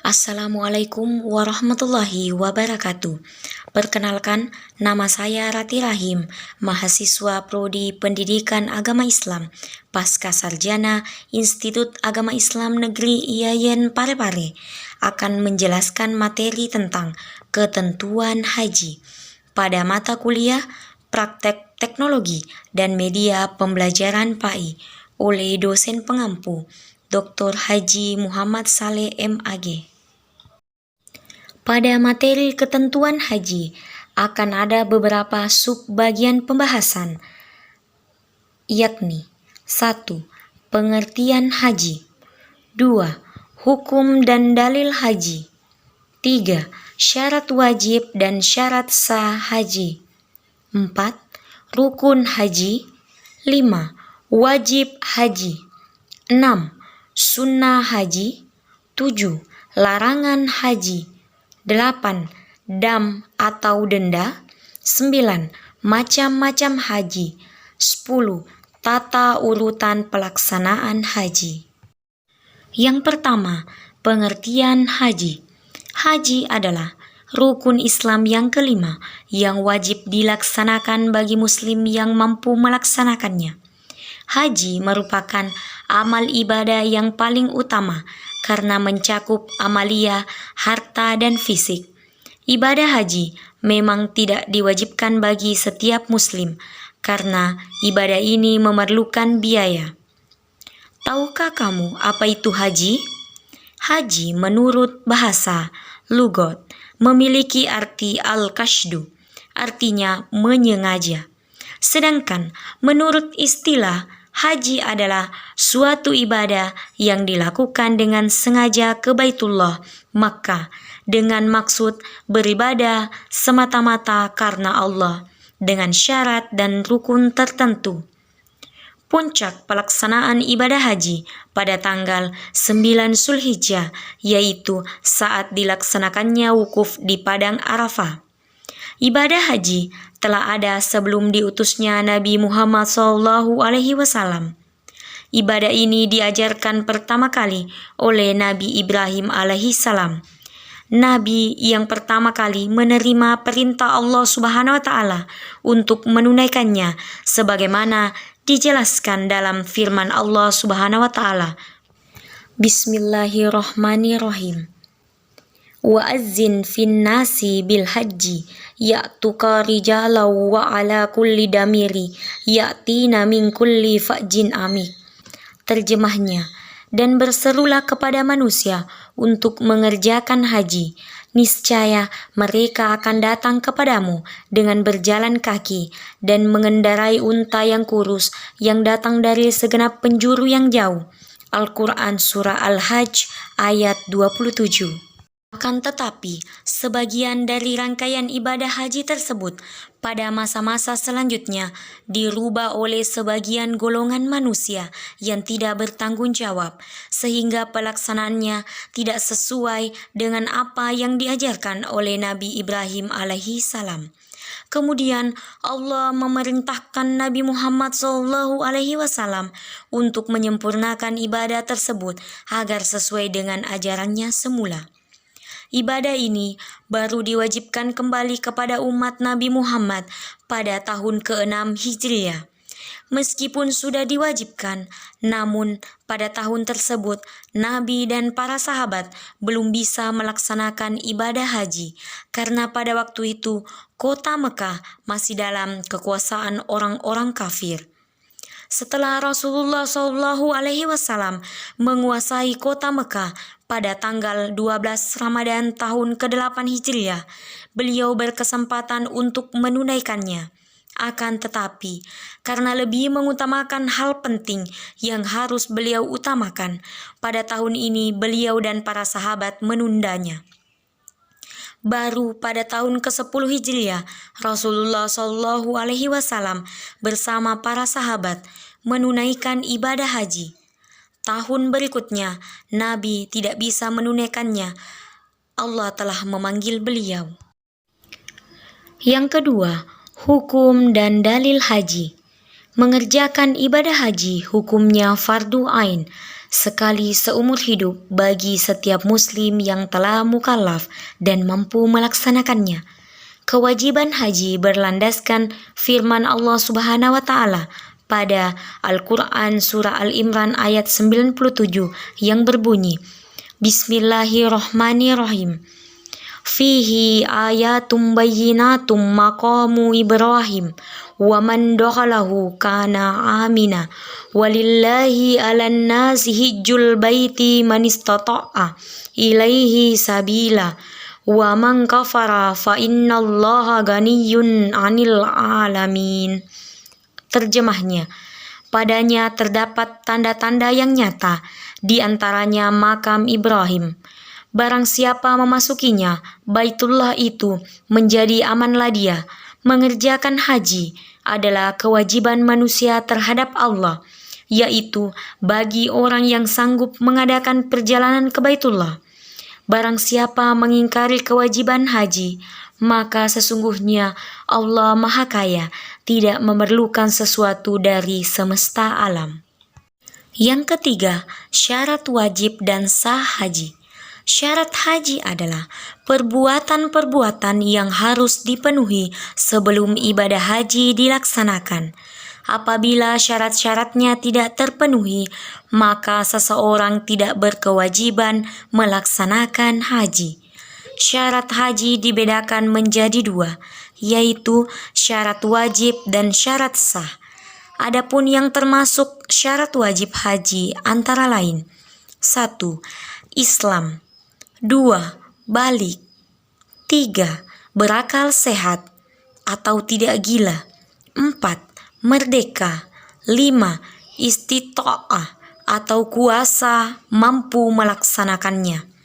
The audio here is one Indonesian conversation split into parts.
Assalamualaikum warahmatullahi wabarakatuh. Perkenalkan, nama saya Rati Rahim, mahasiswa Prodi Pendidikan Agama Islam, Pasca Sarjana Institut Agama Islam Negeri Iayen Parepare, akan menjelaskan materi tentang ketentuan haji pada mata kuliah Praktek Teknologi dan Media Pembelajaran PAI oleh dosen pengampu Dr. Haji Muhammad Saleh MAG. Pada materi ketentuan haji akan ada beberapa subbagian pembahasan, yakni 1. Pengertian haji, 2. Hukum dan dalil haji, 3. Syarat wajib dan syarat sah haji, 4. Rukun haji, 5. Wajib haji, 6. Sunnah haji, 7. Larangan haji, 8. Dam atau denda, 9. Macam-macam haji, 10. Tata urutan pelaksanaan haji. Yang pertama, pengertian haji. Haji adalah rukun Islam yang kelima yang wajib dilaksanakan bagi muslim yang mampu melaksanakannya. Haji merupakan amal ibadah yang paling utama karena mencakup amalia, harta, dan fisik. Ibadah haji memang tidak diwajibkan bagi setiap muslim karena ibadah ini memerlukan biaya. Tahukah kamu apa itu haji? Haji menurut bahasa lugot memiliki arti al-kashdu, artinya menyengaja. Sedangkan menurut istilah, haji adalah suatu ibadah yang dilakukan dengan sengaja ke Baitullah, Makkah, dengan maksud beribadah semata-mata karena Allah, dengan syarat dan rukun tertentu. Puncak pelaksanaan ibadah haji pada tanggal 9 Zulhijjah, yaitu saat dilaksanakannya wukuf di Padang Arafah. Ibadah haji telah ada sebelum diutusnya Nabi Muhammad SAW. Ibadah ini diajarkan pertama kali oleh Nabi Ibrahim alaihissalam, Nabi yang pertama kali menerima perintah Allah Subhanahu wa Ta'ala untuk menunaikannya, sebagaimana dijelaskan dalam firman Allah Subhanahu wa Ta'ala. Bismillahirrahmanirrahim. Wa'azzin fin nasi bil haji ya'tuka rijalan wa ala kulli damiri ya'tina min kulli fajin amik. Terjemahnya, dan berserulah kepada manusia untuk mengerjakan haji. Niscaya mereka akan datang kepadamu dengan berjalan kaki dan mengendarai unta yang kurus yang datang dari segenap penjuru yang jauh. Al-Quran Surah Al-Hajj ayat 27. Akan tetapi, sebagian dari rangkaian ibadah haji tersebut pada masa-masa selanjutnya dirubah oleh sebagian golongan manusia yang tidak bertanggung jawab, sehingga pelaksanaannya tidak sesuai dengan apa yang diajarkan oleh Nabi Ibrahim alaihissalam. Kemudian Allah memerintahkan Nabi Muhammad SAW untuk menyempurnakan ibadah tersebut agar sesuai dengan ajarannya semula. Ibadah ini baru diwajibkan kembali kepada umat Nabi Muhammad pada tahun ke-6 Hijriah. Meskipun sudah diwajibkan, namun pada tahun tersebut Nabi dan para sahabat belum bisa melaksanakan ibadah haji karena pada waktu itu kota Mekah masih dalam kekuasaan orang-orang kafir. Setelah Rasulullah SAW menguasai kota Mekah pada tanggal 12 Ramadan tahun ke-8 Hijriah, beliau berkesempatan untuk menunaikannya. Akan tetapi, karena lebih mengutamakan hal penting yang harus beliau utamakan, pada tahun ini beliau dan para sahabat menundanya. Baru pada tahun ke-10 Hijriah, Rasulullah SAW bersama para sahabat menunaikan ibadah haji. Tahun berikutnya, Nabi tidak bisa menunaikannya. Allah telah memanggil beliau. Yang kedua, hukum dan dalil haji. Mengerjakan ibadah haji hukumnya fardu ain, sekali seumur hidup bagi setiap muslim yang telah mukallaf dan mampu melaksanakannya. Kewajiban haji berlandaskan firman Allah Subhanahu wa taala pada Al-Qur'an surah Al-Imran ayat 97 yang berbunyi, Bismillahirrahmanirrahim. Fihi ayatum bayyinatum maqamu Ibrahim wa man dakhalahu kana amina walillahi 'alan nasi hijjul baiti man istata'a ilaihi sabila wa man kafara fa innallaha ganiyyun 'anil 'alamin. Terjemahnya, padanya terdapat tanda-tanda yang nyata, di antaranya makam Ibrahim. Barang siapa memasukinya, Baitullah itu menjadi amanlah dia. Mengerjakan haji adalah kewajiban manusia terhadap Allah, yaitu bagi orang yang sanggup mengadakan perjalanan ke Baitullah. Barang siapa mengingkari kewajiban haji, maka sesungguhnya Allah Maha Kaya, tidak memerlukan sesuatu dari semesta alam. Yang ketiga, syarat wajib dan sah haji. Syarat haji adalah perbuatan-perbuatan yang harus dipenuhi sebelum ibadah haji dilaksanakan. Apabila syarat-syaratnya tidak terpenuhi, maka seseorang tidak berkewajiban melaksanakan haji. Syarat haji dibedakan menjadi dua, yaitu syarat wajib dan syarat sah. Adapun yang termasuk syarat wajib haji antara lain: 1. Islam, 2. Balik, 3. Berakal sehat atau tidak gila, 4. Merdeka, 5. Istita'ah atau kuasa mampu melaksanakannya.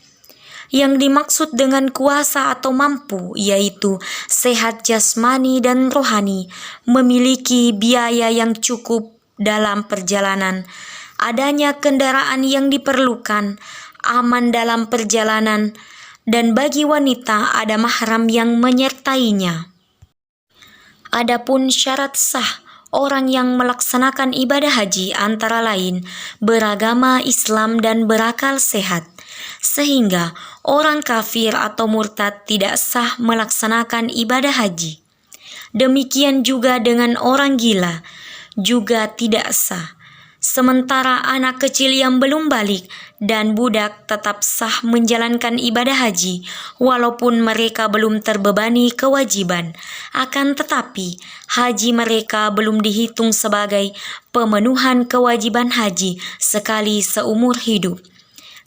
Yang dimaksud dengan kuasa atau mampu yaitu sehat jasmani dan rohani, memiliki biaya yang cukup dalam perjalanan, adanya kendaraan yang diperlukan, aman dalam perjalanan, dan bagi wanita ada mahram yang menyertainya. Adapun syarat sah orang yang melaksanakan ibadah haji antara lain beragama Islam dan berakal sehat, sehingga orang kafir atau murtad tidak sah melaksanakan ibadah haji. Demikian juga dengan orang gila, juga tidak sah. Sementara anak kecil yang belum balik dan budak tetap sah menjalankan ibadah haji walaupun mereka belum terbebani kewajiban. Akan tetapi, haji mereka belum dihitung sebagai pemenuhan kewajiban haji sekali seumur hidup.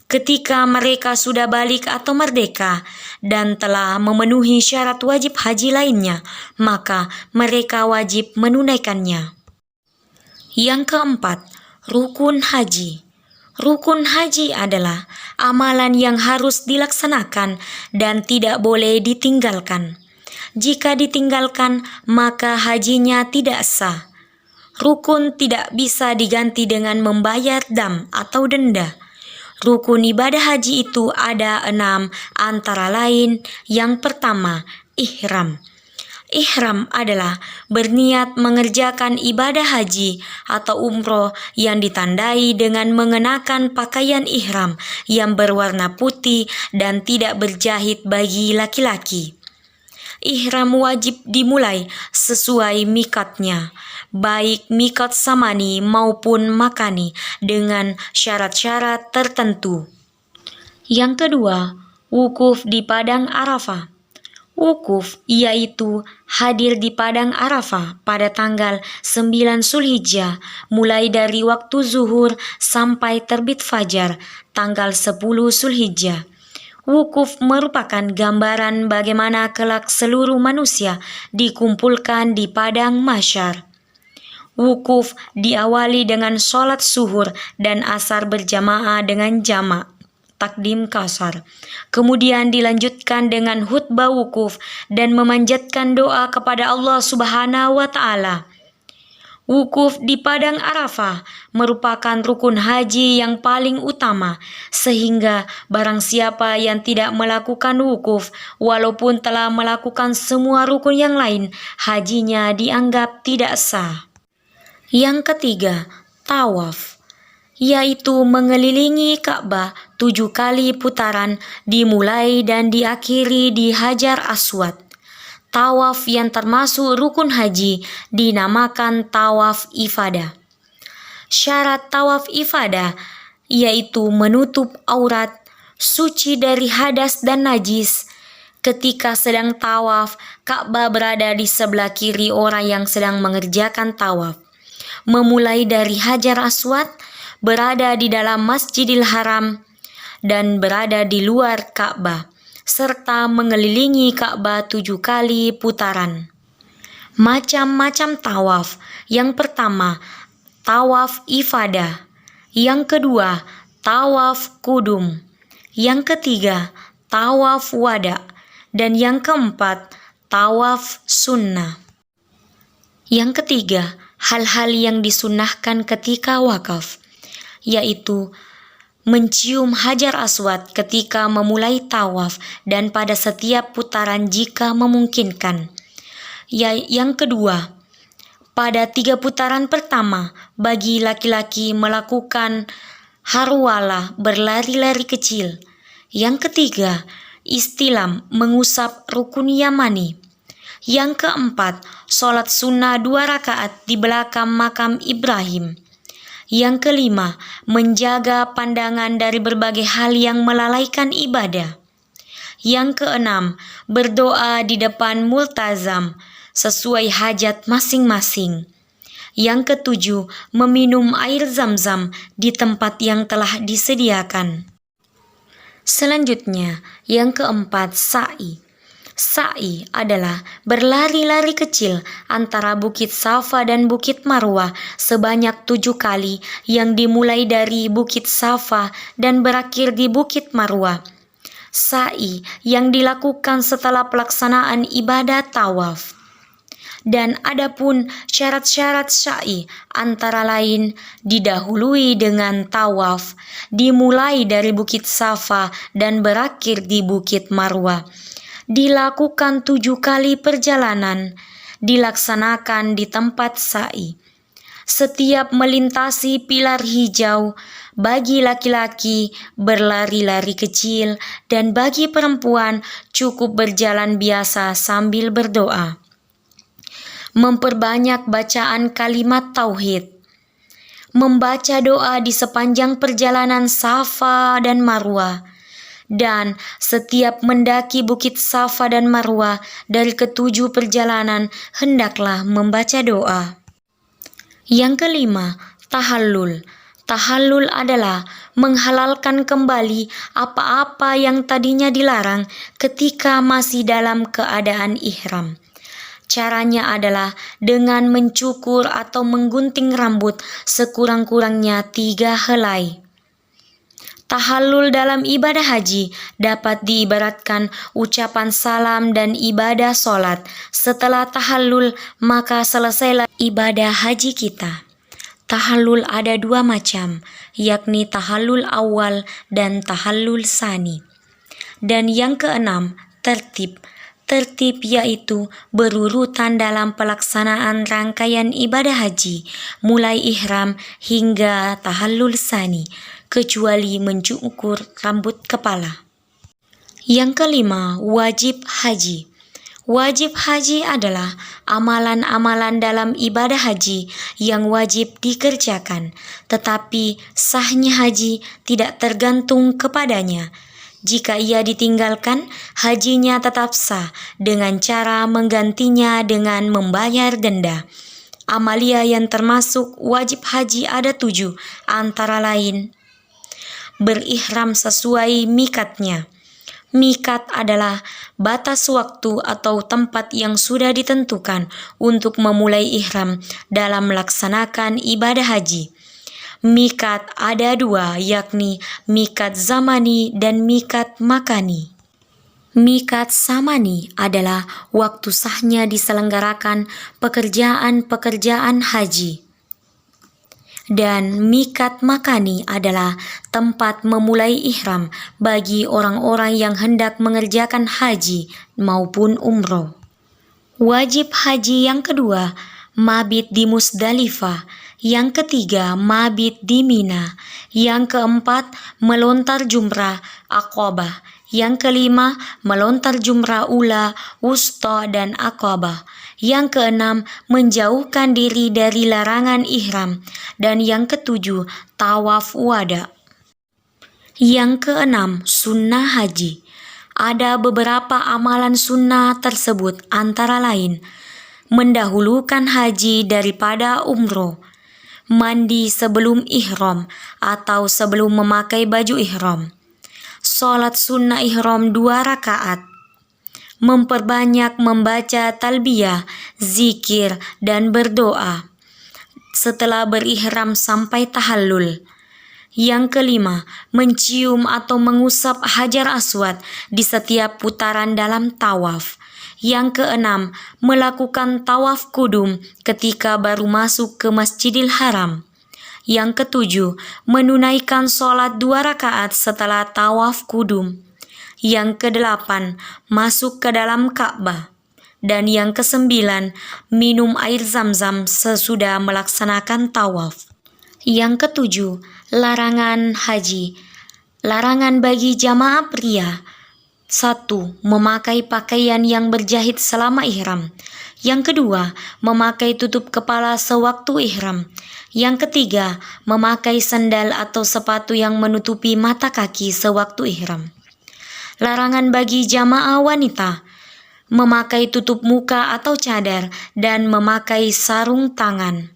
Ketika mereka sudah balik atau merdeka dan telah memenuhi syarat wajib haji lainnya, maka mereka wajib menunaikannya. Yang keempat, rukun haji. Rukun haji adalah amalan yang harus dilaksanakan dan tidak boleh ditinggalkan. Jika ditinggalkan, maka hajinya tidak sah. Rukun tidak bisa diganti dengan membayar dam atau denda. Rukun ibadah haji itu ada 6, antara lain: yang pertama, ihram. Ihram adalah berniat mengerjakan ibadah haji atau umroh yang ditandai dengan mengenakan pakaian ihram yang berwarna putih dan tidak berjahit bagi laki-laki. Ihram wajib dimulai sesuai mikatnya, baik mikat samani maupun makani, dengan syarat-syarat tertentu. Yang kedua, wukuf di Padang Arafah. Wukuf yaitu hadir di Padang Arafah pada tanggal 9 Zulhijjah, mulai dari waktu zuhur sampai terbit fajar tanggal 10 Zulhijjah. Wukuf merupakan gambaran bagaimana kelak seluruh manusia dikumpulkan di padang mahsyar. Wukuf diawali dengan sholat zuhur dan asar berjamaah dengan jamak, takdim kasar. Kemudian dilanjutkan dengan khutbah wukuf dan memanjatkan doa kepada Allah Subhanahu wa Ta'ala. Wukuf di Padang Arafah merupakan rukun haji yang paling utama, sehingga barang siapa yang tidak melakukan wukuf walaupun telah melakukan semua rukun yang lain, hajinya dianggap tidak sah. Yang ketiga, tawaf. yaitu mengelilingi Ka'bah 7 kali putaran dimulai dan diakhiri di Hajar Aswad. Tawaf yang termasuk rukun haji dinamakan tawaf ifadah. Syarat tawaf ifadah yaitu menutup aurat, suci dari hadas dan najis. Ketika sedang tawaf, Ka'bah berada di sebelah kiri orang yang sedang mengerjakan tawaf. Memulai dari Hajar Aswad, berada di dalam Masjidil Haram, dan berada di luar Ka'bah, serta mengelilingi Ka'bah 7 kali putaran. Macam-macam tawaf. Yang pertama, tawaf ifadah. Yang kedua, tawaf kudum. Yang ketiga, tawaf wada. Dan yang keempat, tawaf sunnah. Yang ketiga, hal-hal yang disunnahkan ketika wakaf, yaitu mencium Hajar Aswad ketika memulai tawaf dan pada setiap putaran jika memungkinkan. Yang kedua, pada 3 putaran pertama, bagi laki-laki melakukan harwalah berlari-lari kecil. Yang ketiga, istilam mengusap rukun yamani. Yang keempat, sholat sunnah 2 rakaat di belakang makam Ibrahim. Yang kelima, menjaga pandangan dari berbagai hal yang melalaikan ibadah. Yang keenam, berdoa di depan multazam sesuai hajat masing-masing. Yang ketujuh, meminum air zam-zam di tempat yang telah disediakan. Selanjutnya, yang keempat, sa'i. Sa'i adalah berlari-lari kecil antara Bukit Safa dan Bukit Marwah sebanyak 7 kali yang dimulai dari Bukit Safa dan berakhir di Bukit Marwah. Sa'i yang dilakukan setelah pelaksanaan ibadah tawaf. Dan adapun syarat-syarat sa'i antara lain didahului dengan tawaf, dimulai dari Bukit Safa dan berakhir di Bukit Marwah. Dilakukan 7 kali perjalanan, dilaksanakan di tempat sa'i. Setiap melintasi pilar hijau, bagi laki-laki berlari-lari kecil dan bagi perempuan cukup berjalan biasa sambil berdoa. Memperbanyak bacaan kalimat tauhid. Membaca doa di sepanjang perjalanan Safa dan Marwah. Dan setiap mendaki Bukit Safa dan Marwah dari ke-7 perjalanan hendaklah membaca doa. Yang kelima, tahallul. Tahallul adalah menghalalkan kembali apa-apa yang tadinya dilarang ketika masih dalam keadaan ihram. Caranya adalah dengan mencukur atau menggunting rambut sekurang-kurangnya 3 helai. Tahallul dalam ibadah haji dapat diibaratkan ucapan salam dan ibadah sholat. Setelah tahallul, maka selesailah ibadah haji kita. Tahallul ada 2 macam, yakni tahallul awal dan tahallul sani. Dan yang keenam, tertib. Tertib yaitu berurutan dalam pelaksanaan rangkaian ibadah haji, mulai ihram hingga tahallul sani, kecuali mencukur rambut kepala. Yang kelima, wajib haji. Wajib haji adalah amalan-amalan dalam ibadah haji yang wajib dikerjakan, tetapi sahnya haji tidak tergantung kepadanya. Jika ia ditinggalkan, hajinya tetap sah dengan cara menggantinya dengan membayar denda. Amalia yang termasuk wajib haji ada 7, antara lain: berihram sesuai mikatnya. Mikat adalah batas waktu atau tempat yang sudah ditentukan untuk memulai ihram dalam melaksanakan ibadah haji. Mikat ada 2, yakni mikat zamani dan mikat makani. Mikat zamani adalah waktu sahnya diselenggarakan pekerjaan-pekerjaan haji. Dan mikat makani adalah tempat memulai ihram bagi orang-orang yang hendak mengerjakan haji maupun umroh. Wajib haji yang kedua, mabit di Musdalifah, Yang ketiga, mabit di Mina. Yang keempat, melontar jumrah Aqabah. Yang kelima, melontar jumrah ula, wusta, dan Aqabah. Yang keenam, menjauhkan diri dari larangan ihram. Dan yang ketujuh, tawaf wada. Yang keenam, sunnah haji. Ada beberapa amalan sunnah tersebut, antara lain mendahulukan haji daripada umroh, mandi sebelum ihram atau sebelum memakai baju ihram, sholat sunnah ihram 2 rakaat, memperbanyak membaca talbiyah, zikir, dan berdoa setelah berihram sampai tahallul. Yang kelima, mencium atau mengusap hajar aswad di setiap putaran dalam tawaf. Yang keenam, melakukan tawaf kudum ketika baru masuk ke Masjidil Haram. Yang ketujuh, menunaikan sholat 2 rakaat setelah tawaf kudum. Yang kedelapan, masuk ke dalam Ka'bah. Dan yang kesembilan, minum air zam-zam sesudah melaksanakan tawaf. Yang ketujuh, larangan haji. Larangan bagi jamaah pria. 1. Memakai pakaian yang berjahit selama ihram. Yang kedua, memakai tutup kepala sewaktu ihram. Yang ketiga, memakai sandal atau sepatu yang menutupi mata kaki sewaktu ihram. Larangan bagi jamaah wanita. Memakai tutup muka atau cadar dan memakai sarung tangan.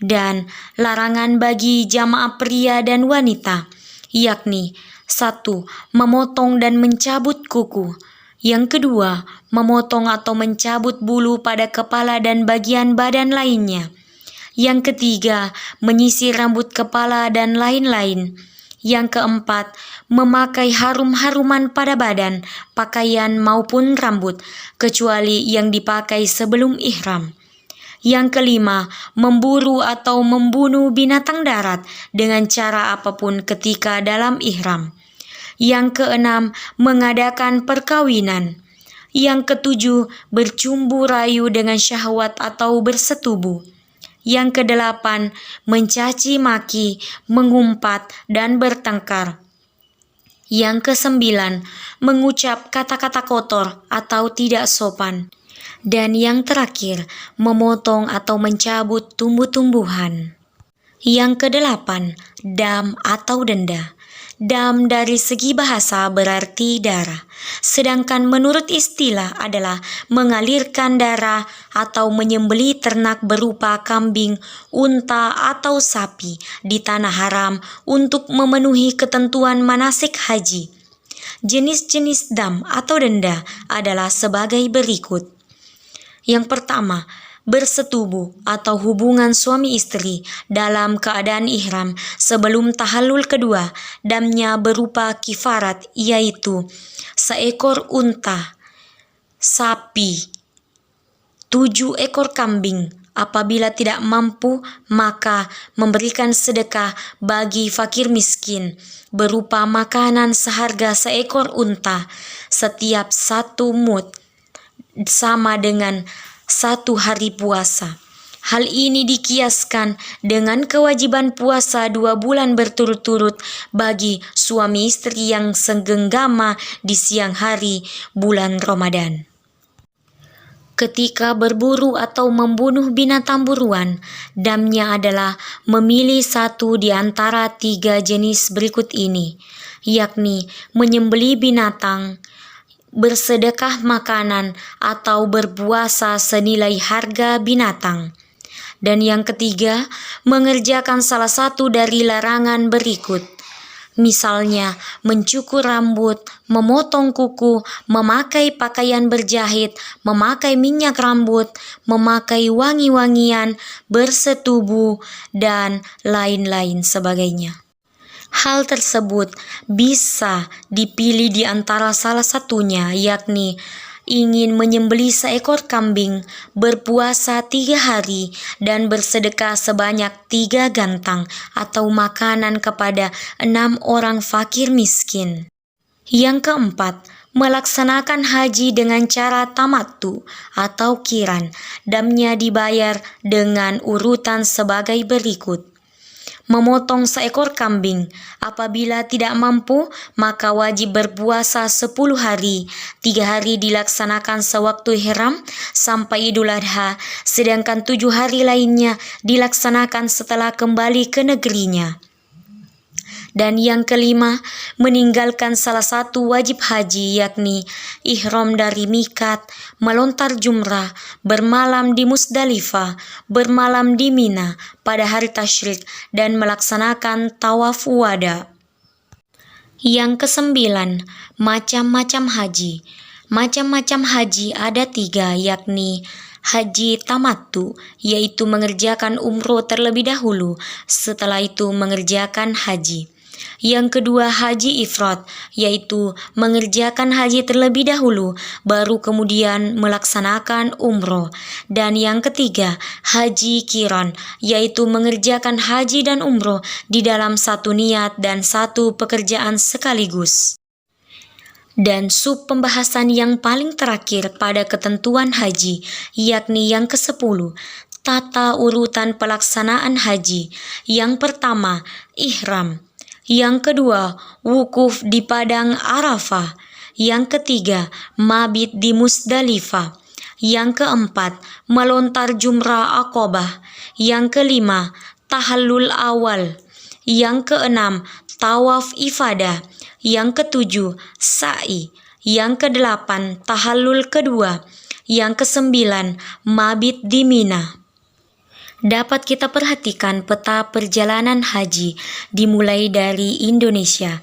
Dan larangan bagi jamaah pria dan wanita, yakni 1. Memotong dan mencabut kuku. Yang kedua, memotong atau mencabut bulu pada kepala dan bagian badan lainnya. Yang ketiga, menyisir rambut kepala dan lain-lain. Yang keempat, memakai harum-haruman pada badan, pakaian maupun rambut, kecuali yang dipakai sebelum ihram. Yang kelima, memburu atau membunuh binatang darat dengan cara apapun ketika dalam ihram. Yang keenam, mengadakan perkawinan. Yang ketujuh, bercumbu rayu dengan syahwat atau bersetubuh. Yang kedelapan, mencaci maki, mengumpat, dan bertengkar. Yang kesembilan, mengucap kata-kata kotor atau tidak sopan. Dan yang terakhir, memotong atau mencabut tumbuh-tumbuhan. Yang kedelapan, dam atau denda. Dam dari segi bahasa berarti darah, sedangkan menurut istilah adalah mengalirkan darah atau menyembelih ternak berupa kambing, unta, atau sapi di tanah haram untuk memenuhi ketentuan manasik haji. Jenis-jenis dam atau denda adalah sebagai berikut. Yang pertama, bersetubuh atau hubungan suami istri dalam keadaan ihram sebelum tahallul kedua. Damnya berupa kifarat, yaitu seekor unta, sapi, 7 ekor kambing. Apabila tidak mampu, maka memberikan sedekah bagi fakir miskin berupa makanan seharga seekor unta setiap 1 mud, sama dengan 1 hari puasa. Hal ini dikiaskan dengan kewajiban puasa 2 bulan berturut-turut bagi suami istri yang segenggama di siang hari bulan Ramadan. Ketika berburu atau membunuh binatang buruan, damnya adalah memilih 1 di antara 3 jenis berikut ini, yakni menyembelih binatang, bersedekah makanan, atau berpuasa senilai harga binatang. Dan yang ketiga, mengerjakan salah satu dari larangan berikut. Misalnya, mencukur rambut, memotong kuku, memakai pakaian berjahit, memakai minyak rambut, memakai wangi-wangian, bersetubuh, dan lain-lain sebagainya. Hal tersebut bisa dipilih di antara salah satunya, yakni ingin menyembelih seekor kambing, berpuasa 3 hari, dan bersedekah sebanyak 3 gantang atau makanan kepada 6 orang fakir miskin. Yang keempat, Melaksanakan haji dengan cara tamattu atau qiran, damnya dibayar dengan urutan sebagai berikut. Memotong seekor kambing. Apabila tidak mampu, maka wajib berpuasa 10 hari. 3 hari dilaksanakan sewaktu ihram sampai Idul Adha, sedangkan 7 hari lainnya dilaksanakan setelah kembali ke negerinya. Dan yang kelima, meninggalkan salah satu wajib haji, yakni ihram dari mikat, melontar jumrah, bermalam di Musdalifah, bermalam di Mina pada hari tasyrik, dan melaksanakan tawaf wada. Yang kesembilan, macam-macam haji. Macam-macam haji ada 3, yakni haji tamattu, yaitu mengerjakan umroh terlebih dahulu, setelah itu mengerjakan haji. Yang kedua, haji ifrad, yaitu mengerjakan haji terlebih dahulu, baru kemudian melaksanakan umroh. Dan yang ketiga, haji qiran, yaitu mengerjakan haji dan umroh di dalam satu niat dan satu pekerjaan sekaligus. Dan sub pembahasan yang paling terakhir pada ketentuan haji, yakni yang ke-10, tata urutan pelaksanaan haji. Yang pertama, ihram. Yang kedua, wukuf di padang Arafah. Yang ketiga, mabit di Musdalifah. Yang keempat, melontar jumrah Aqabah. Yang kelima, tahallul awal. Yang keenam, tawaf ifadah. Yang ketujuh, sa'i. Yang kedelapan, tahallul kedua. Yang kesembilan, mabit di Mina. Dapat kita perhatikan peta perjalanan haji dimulai dari Indonesia.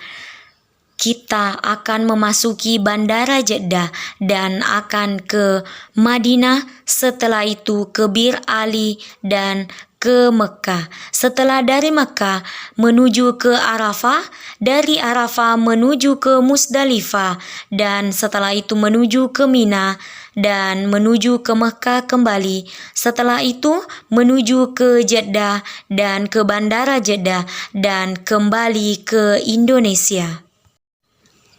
Kita akan memasuki Bandara Jeddah dan akan ke Madinah, setelah itu ke Bir Ali dan ke Mekah. Setelah dari Mekah menuju ke Arafah, dari Arafah menuju ke Musdalifah, dan setelah itu menuju ke Mina dan menuju ke Mekah kembali. Setelah itu menuju ke Jeddah dan ke Bandara Jeddah dan kembali ke Indonesia.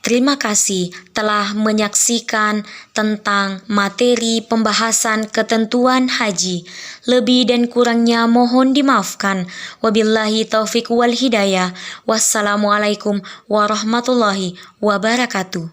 Terima kasih telah menyaksikan tentang materi pembahasan ketentuan haji. Lebih dan kurangnya mohon dimaafkan. Wabillahi taufiq wal hidayah. Wassalamualaikum warahmatullahi wabarakatuh.